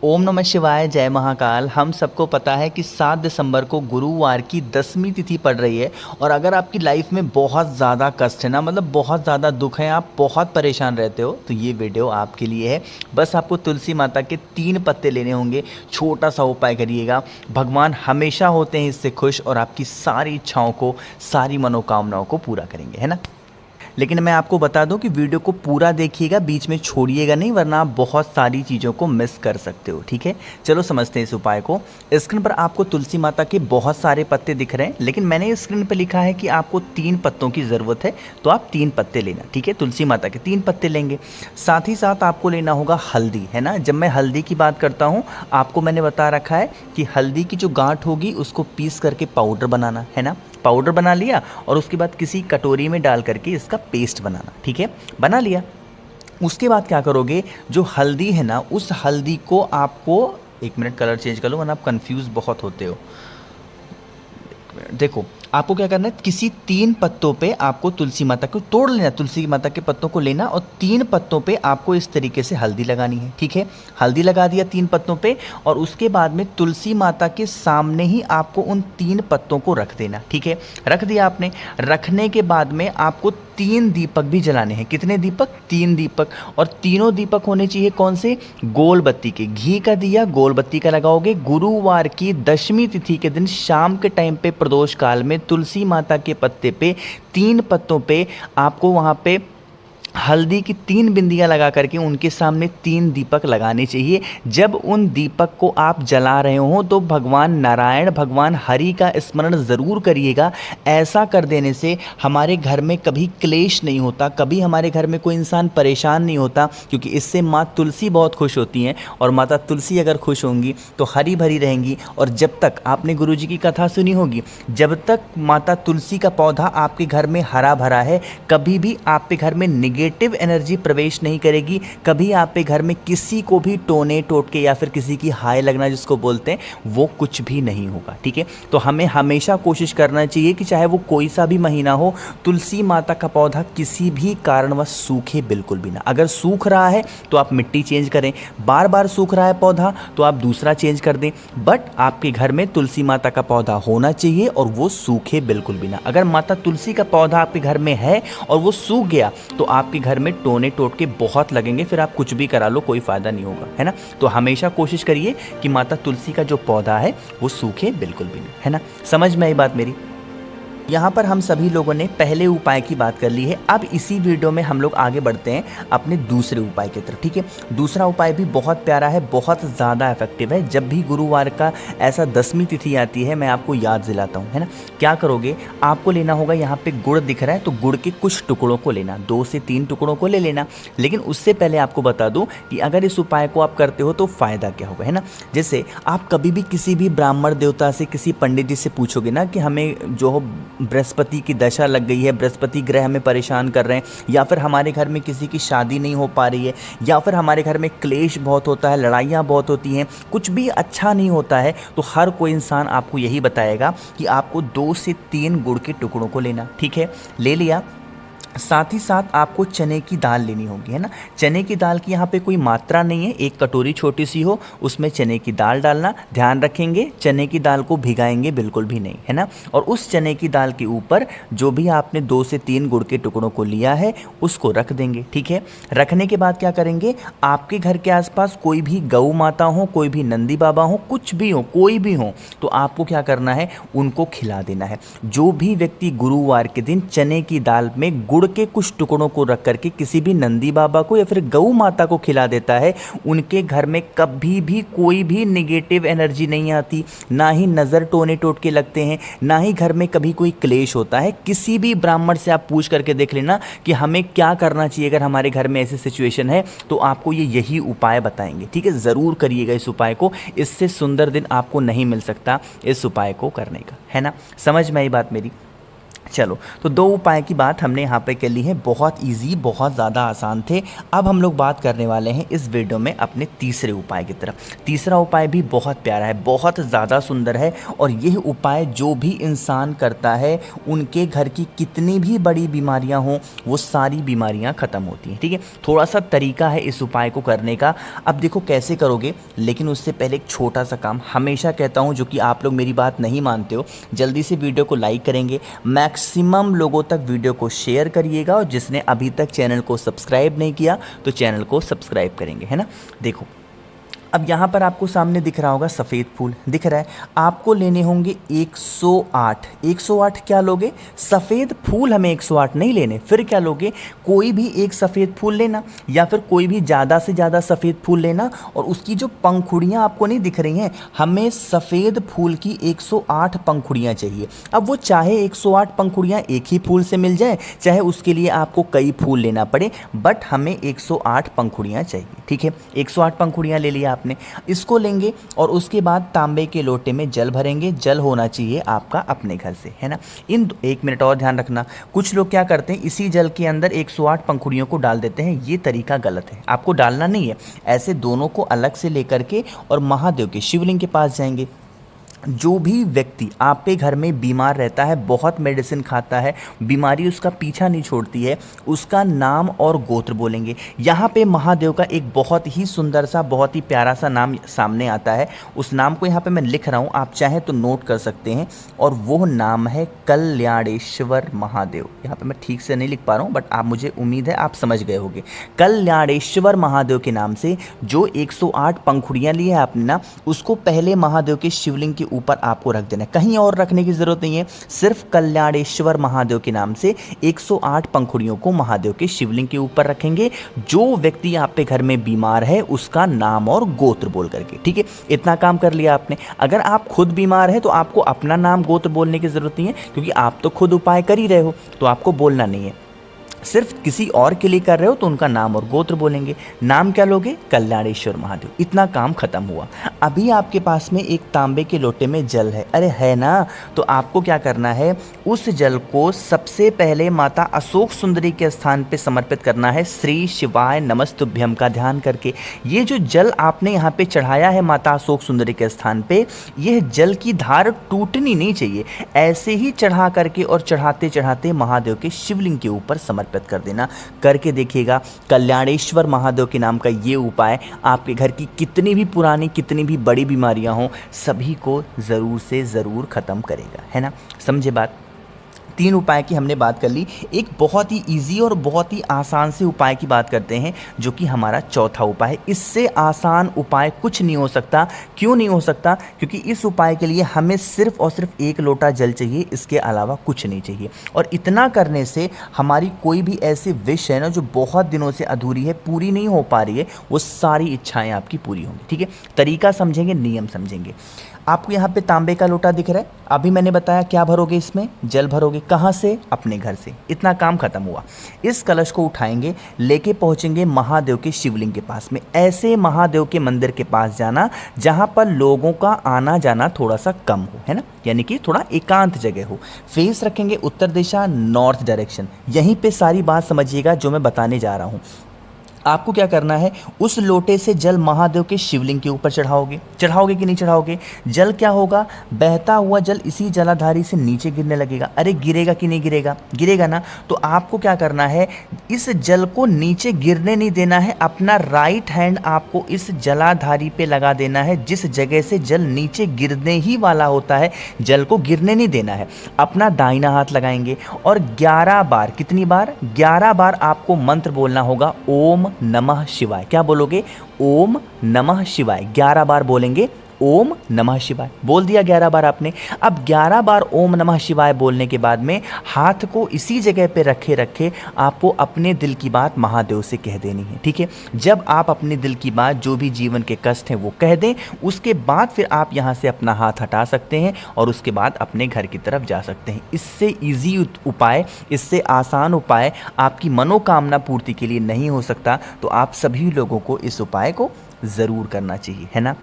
ओम नमः शिवाय, जय महाकाल। हम सबको पता है कि 7 दिसंबर को गुरुवार की 10वीं तिथि पड़ रही है। और अगर आपकी लाइफ में बहुत ज़्यादा कष्ट है ना, मतलब बहुत ज़्यादा दुख है, आप बहुत परेशान रहते हो, तो ये वीडियो आपके लिए है। बस आपको तुलसी माता के 3 पत्ते लेने होंगे। छोटा सा उपाय करिएगा, भगवान हमेशा होते हैं इससे खुश और आपकी सारी इच्छाओं को, सारी मनोकामनाओं को पूरा करेंगे, है ना। लेकिन मैं आपको बता दूं कि वीडियो को पूरा देखिएगा, बीच में छोड़िएगा नहीं, वरना आप बहुत सारी चीज़ों को मिस कर सकते हो। ठीक है, चलो समझते हैं इस उपाय को। स्क्रीन पर आपको तुलसी माता के बहुत सारे पत्ते दिख रहे हैं, लेकिन मैंने स्क्रीन पर लिखा है कि आपको 3 पत्तों की ज़रूरत है, तो आप 3 पत्ते लेना। ठीक है, तुलसी माता के 3 पत्ते लेंगे। साथ ही साथ आपको लेना होगा हल्दी, है ना। जब मैं हल्दी की बात करता हूँ, आपको मैंने बता रखा है कि हल्दी की जो गांठ होगी उसको पीस करके पाउडर बनाना, है ना। पाउडर बना लिया और उसके बाद किसी कटोरी में डाल करके इसका पेस्ट बनाना। ठीक है, बना लिया। उसके बाद क्या करोगे, जो हल्दी है ना, उस हल्दी को आपको, एक मिनट कलर चेंज कर लो वरना आप कंफ्यूज बहुत होते हो। देखो, आपको क्या करना है, किसी 3 पत्तों पे आपको तुलसी माता को तोड़ लेना, तुलसी माता के पत्तों को लेना और 3 पत्तों पे आपको इस तरीके से हल्दी लगानी है। ठीक है, हल्दी लगा दिया 3 पत्तों पे और उसके बाद में तुलसी माता के सामने ही आपको उन 3 पत्तों को रख देना। ठीक है, रख दिया आपने। रखने के बाद में आपको 3 दीपक भी जलाने हैं। कितने दीपक? 3 दीपक। और तीनों दीपक होने चाहिए कौन से? गोल बत्ती के। घी का दिया गोल बत्ती का लगाओगे। गुरुवार की 10वीं तिथि के दिन शाम के टाइम पे प्रदोष काल में तुलसी माता के पत्ते पे 3 पत्तों पे आपको वहाँ पे हल्दी की 3 बिंदियां लगा करके उनके सामने 3 दीपक लगाने चाहिए। जब उन दीपक को आप जला रहे हो तो भगवान नारायण, भगवान हरि का स्मरण ज़रूर करिएगा। ऐसा कर देने से हमारे घर में कभी क्लेश नहीं होता, कभी हमारे घर में कोई इंसान परेशान नहीं होता, क्योंकि इससे माँ तुलसी बहुत खुश होती हैं। और माता तुलसी अगर खुश होंगी तो हरी भरी रहेंगी। और जब तक आपने गुरुजी की कथा सुनी होगी, जब तक माता तुलसी का पौधा आपके घर में हरा भरा है, कभी भी आपके घर में नेगेटिव एनर्जी प्रवेश नहीं करेगी। कभी आपके घर में किसी को भी टोने टोटके या फिर किसी की हाय लगना जिसको बोलते हैं, वो कुछ भी नहीं होगा। ठीक है, तो हमें हमेशा कोशिश करना चाहिए कि चाहे वो कोई सा भी महीना हो, तुलसी माता का पौधा किसी भी कारणवश सूखे बिल्कुल भी ना। अगर सूख रहा है तो आप मिट्टी चेंज करें, बार बार सूख रहा है पौधा तो आप दूसरा चेंज कर दें, बट आपके घर में तुलसी माता का पौधा होना चाहिए और वो सूखे बिल्कुल भी ना। अगर माता तुलसी का पौधा आपके घर में है और वो सूख गया तो आपके घर में टोने टोटके बहुत लगेंगे, फिर आप कुछ भी करा लो कोई फायदा नहीं होगा, है ना। तो हमेशा कोशिश करिए कि माता तुलसी का जो पौधा है वो सूखे बिल्कुल भी नहीं, है ना। समझ में आई बात मेरी? यहाँ पर हम सभी लोगों ने पहले उपाय की बात कर ली है। अब इसी वीडियो में हम लोग आगे बढ़ते हैं अपने दूसरे उपाय की तरफ। ठीक है, दूसरा उपाय भी बहुत प्यारा है, बहुत ज़्यादा इफेक्टिव है। जब भी गुरुवार का ऐसा 10वीं तिथि आती है, मैं आपको याद दिलाता हूँ, है ना। क्या करोगे, आपको लेना होगा, यहाँ पे गुड़ दिख रहा है तो गुड़ के कुछ टुकड़ों को लेना, 2 से 3 टुकड़ों को ले लेना। लेकिन उससे पहले आपको बता दूँ कि अगर इस उपाय को आप करते हो तो फ़ायदा क्या होगा, है ना। जैसे आप कभी भी किसी भी ब्राह्मण देवता से, किसी पंडित जी से पूछोगे ना कि हमें जो हो बृहस्पति की दशा लग गई है, बृहस्पति ग्रह हमें परेशान कर रहे हैं, या फिर हमारे घर में किसी की शादी नहीं हो पा रही है, या फिर हमारे घर में क्लेश बहुत होता है, लड़ाइयाँ बहुत होती हैं, कुछ भी अच्छा नहीं होता है, तो हर कोई इंसान आपको यही बताएगा कि आपको 2 से 3 गुड़ के टुकड़ों को लेना। ठीक है, ले लिया। साथ ही साथ आपको चने की दाल लेनी होगी, है ना। चने की दाल की यहाँ पे कोई मात्रा नहीं है, एक कटोरी छोटी सी हो उसमें चने की दाल डालना। ध्यान रखेंगे, चने की दाल को भिगाएंगे बिल्कुल भी नहीं, है ना। और उस चने की दाल के ऊपर जो भी आपने 2 से 3 गुड़ के टुकड़ों को लिया है उसको रख देंगे। ठीक है, रखने के बाद क्या करेंगे, आपके घर के आसपास कोई भी गौ माता हो, कोई भी नंदी बाबा हो, कुछ भी हो, कोई भी हो, तो आपको क्या करना है, उनको खिला देना है। जो भी व्यक्ति गुरुवार के दिन चने की दाल में गुड़ के कुछ टुकड़ों को रख करके किसी भी नंदी बाबा को या फिर गौ माता को खिला देता है, उनके घर में कभी भी कोई भी नेगेटिव एनर्जी नहीं आती, ना ही नज़र टोने टोटके लगते हैं, ना ही घर में कभी कोई क्लेश होता है। किसी भी ब्राह्मण से आप पूछ करके देख लेना कि हमें क्या करना चाहिए अगर हमारे घर में ऐसी सिचुएशन है, तो आपको ये यही उपाय बताएंगे। ठीक है, ज़रूर करिएगा इस उपाय को, इससे सुंदर दिन आपको नहीं मिल सकता इस उपाय को करने का, है ना। समझ में आई बात मेरी? चलो, तो 2 उपाय की बात हमने यहाँ पे कर ली है, बहुत इजी, बहुत ज़्यादा आसान थे। अब हम लोग बात करने वाले हैं इस वीडियो में अपने तीसरे उपाय की तरफ। तीसरा उपाय भी बहुत प्यारा है, बहुत ज़्यादा सुंदर है, और यह उपाय जो भी इंसान करता है उनके घर की कितनी भी बड़ी बीमारियाँ हों वो सारी बीमारियाँ ख़त्म होती हैं। ठीक है, थोड़ा सा तरीका है इस उपाय को करने का। अब देखो कैसे करोगे, लेकिन उससे पहले एक छोटा सा काम हमेशा कहता हूँ, जो कि आप लोग मेरी बात नहीं मानते हो। जल्दी से वीडियो को लाइक करेंगे, मैक्सिमम लोगों तक वीडियो को शेयर करिएगा, और जिसने अभी तक चैनल को सब्सक्राइब नहीं किया तो चैनल को सब्सक्राइब करेंगे, है ना। देखो, अब यहाँ पर आपको सामने दिख रहा होगा सफ़ेद फूल दिख रहा है, आपको लेने होंगे 108। 108 क्या लोगे? सफ़ेद फूल, हमें 108 नहीं लेने। फिर क्या लोगे? कोई भी एक सफ़ेद फूल लेना, या फिर कोई भी ज़्यादा से ज़्यादा सफ़ेद फूल लेना, और उसकी जो पंखुड़ियाँ आपको नहीं दिख रही हैं, हमें सफ़ेद फूल की 108 पंखुड़ियाँ चाहिए। अब वो चाहे 108 पंखुड़ियाँ एक ही फूल से मिल जाए, चाहे उसके लिए आपको कई फूल लेना पड़े, बट हमें 108 पंखुड़ियाँ चाहिए। ठीक है, 108 पंखुड़ियाँ ले लिया आपने, इसको लेंगे और उसके बाद तांबे के लोटे में जल भरेंगे। जल होना चाहिए आपका अपने घर से, है ना। एक मिनट और ध्यान रखना, कुछ लोग क्या करते हैं, इसी जल के अंदर 108 पंखुड़ियों को डाल देते हैं। ये तरीका गलत है, आपको डालना नहीं है। ऐसे दोनों को अलग से लेकर के और महादेव के शिवलिंग के पास जाएंगे। जो भी व्यक्ति आपके घर में बीमार रहता है, बहुत मेडिसिन खाता है, बीमारी उसका पीछा नहीं छोड़ती है, उसका नाम और गोत्र बोलेंगे। यहाँ पे महादेव का एक बहुत ही सुंदर सा, बहुत ही प्यारा सा नाम सामने आता है। उस नाम को यहाँ पे मैं लिख रहा हूँ, आप चाहें तो नोट कर सकते हैं, और वो नाम है कल्याणेश्वर महादेव। यहाँ पे मैं ठीक से नहीं लिख पा रहा हूँ, बट आप, मुझे उम्मीद है आप समझ गए होंगे। कल्याणेश्वर महादेव के नाम से जो 108 पंखुड़ियाँ ली है आपने ना, उसको पहले महादेव के शिवलिंग के ऊपर आपको रख देना है, कहीं और रखने की जरूरत नहीं है। सिर्फ कल्याणेश्वर महादेव के नाम से 108 पंखुड़ियों को महादेव के शिवलिंग के ऊपर रखेंगे। जो व्यक्ति आपके घर में बीमार है उसका नाम और गोत्र बोल करके, ठीक है। इतना काम कर लिया आपने। अगर आप खुद बीमार है तो आपको अपना नाम गोत्र बोलने की जरूरत नहीं है, क्योंकि आप तो खुद उपाय कर ही रहे हो, तो आपको बोलना नहीं है। सिर्फ किसी और के लिए कर रहे हो तो उनका नाम और गोत्र बोलेंगे। नाम क्या लोगे? कल्याणेश्वर महादेव। इतना काम खत्म हुआ। अभी आपके पास में एक तांबे के लोटे में जल है, अरे है ना, तो आपको क्या करना है, उस जल को सबसे पहले माता अशोक सुंदरी के स्थान पे समर्पित करना है, श्री शिवाय नमस्तुभ्यम का ध्यान करके। ये जो जल आपने यहाँ पे चढ़ाया है माता अशोक सुंदरी के स्थान पे, यह जल की धार टूटनी नहीं चाहिए, ऐसे ही चढ़ा करके और चढ़ाते चढ़ाते महादेव के शिवलिंग के ऊपर समर्पित कर देना। करके देखिएगा, कल्याणेश्वर महादेव के नाम का ये उपाय आपके घर की कितनी भी पुरानी, कितनी भी बड़ी बीमारियां हों, सभी को ज़रूर से ज़रूर ख़त्म करेगा, है ना। समझे बात। 3 उपाय की हमने बात कर ली। एक बहुत ही इजी और बहुत ही आसान से उपाय की बात करते हैं, जो कि हमारा चौथा उपाय है। इससे आसान उपाय कुछ नहीं हो सकता। क्यों नहीं हो सकता? क्योंकि इस उपाय के लिए हमें सिर्फ और सिर्फ 1 लोटा जल चाहिए, इसके अलावा कुछ नहीं चाहिए। और इतना करने से हमारी कोई भी ऐसी विश है ना जो बहुत दिनों से अधूरी है, पूरी नहीं हो पा रही है, वो सारी इच्छाएँ आपकी पूरी होंगी, ठीक है। तरीका समझेंगे, नियम समझेंगे। आपको यहाँ पे तांबे का लोटा दिख रहा है, अभी मैंने बताया क्या भरोगे, इसमें जल भरोगे। कहाँ से? अपने घर से। इतना काम खत्म हुआ। इस कलश को उठाएंगे, लेके पहुँचेंगे महादेव के शिवलिंग के पास में। ऐसे महादेव के मंदिर के पास जाना जहाँ पर लोगों का आना जाना थोड़ा सा कम हो, है ना, यानी कि थोड़ा एकांत जगह हो। फेस रखेंगे उत्तर दिशा, नॉर्थ डायरेक्शन। यहीं पे सारी बात समझिएगा जो मैं बताने जा रहा हूँ। आपको क्या करना है, उस लोटे से जल महादेव के शिवलिंग के ऊपर चढ़ाओगे। चढ़ाओगे कि नहीं चढ़ाओगे? जल क्या होगा, बहता हुआ जल इसी जलाधारी से नीचे गिरने लगेगा। अरे गिरेगा कि नहीं गिरेगा? गिरेगा ना। तो आपको क्या करना है, इस जल को नीचे गिरने नहीं देना है। अपना राइट हैंड आपको इस जलाधारी पे लगा देना है, जिस जगह से जल नीचे गिरने ही वाला होता है, जल को गिरने नहीं देना है। अपना दाहिना हाथ लगाएंगे और 11 बार, कितनी बार? 11 बार आपको मंत्र बोलना होगा, ओम नमः शिवाय। क्या बोलोगे? ओम नमः शिवाय। 11 बार बोलेंगे ओम नमः शिवाय। बोल दिया 11 बार आपने। अब 11 बार ओम नमः शिवाय बोलने के बाद में हाथ को इसी जगह पे रखे रखे आपको अपने दिल की बात महादेव से कह देनी है, ठीक है। जब आप अपने दिल की बात, जो भी जीवन के कष्ट हैं वो कह दें, उसके बाद फिर आप यहाँ से अपना हाथ हटा सकते हैं और उसके बाद अपने घर की तरफ जा सकते हैं। इससे ईजी उपाय, इससे आसान उपाय आपकी मनोकामना पूर्ति के लिए नहीं हो सकता। तो आप सभी लोगों को इस उपाय को ज़रूर करना चाहिए, है ना।